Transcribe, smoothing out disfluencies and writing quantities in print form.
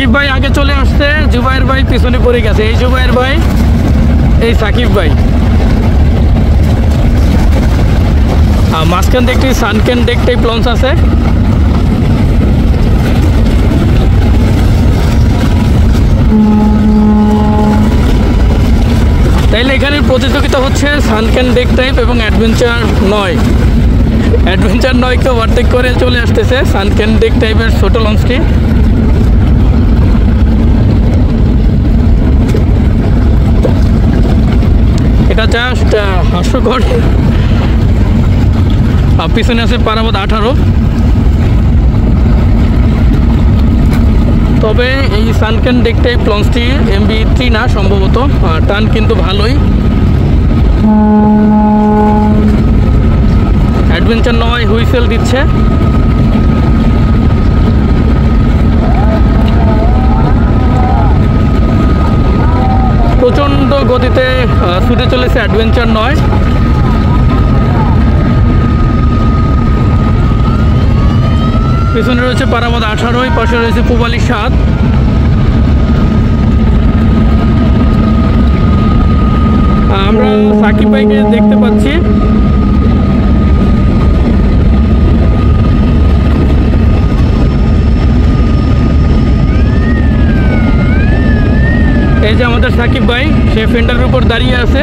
সাকিব ভাই আগে চলে আসছে, জুবাইর ভাই পিছনে পড়ে গেছে। এই জুবাইর ভাই, এই সাকিব ভাই। মাঝখান থেকে একটি সানকেন ডেক টাইপ লঞ্চ আছে। তাইলে এখানের প্রতিযোগিতা হচ্ছে সানকেন ডেক টাইপ এবং অ্যাডভেঞ্চার 9। অ্যাডভেঞ্চার 9কে ওভারটেক করে চলে আসতেছে সানকেন ডেক টাইপের ছোট লঞ্চটি। এটা জাস্ট হাস্যকর। পিছনে আছে পারাবত 18। তবে এই সানকেন ডেক টাইপ লঞ্চটি MB3 না সম্ভবত, টান কিন্তু ভালোই। অ্যাডভেঞ্চার 9 হুইসেল দিচ্ছে। প্রচণ্ড গতিতে ছুটে চলেছে অ্যাডভেঞ্চার 9। পিছনে রয়েছে পারাবত 18, পাশে রয়েছে পূবালী 7। আমরা সাকিব ভাইকে দেখতে পাচ্ছি। এই যে আমাদের সাকিব ভাই, সে ফেন্ডারের উপর দাঁড়িয়ে আছে।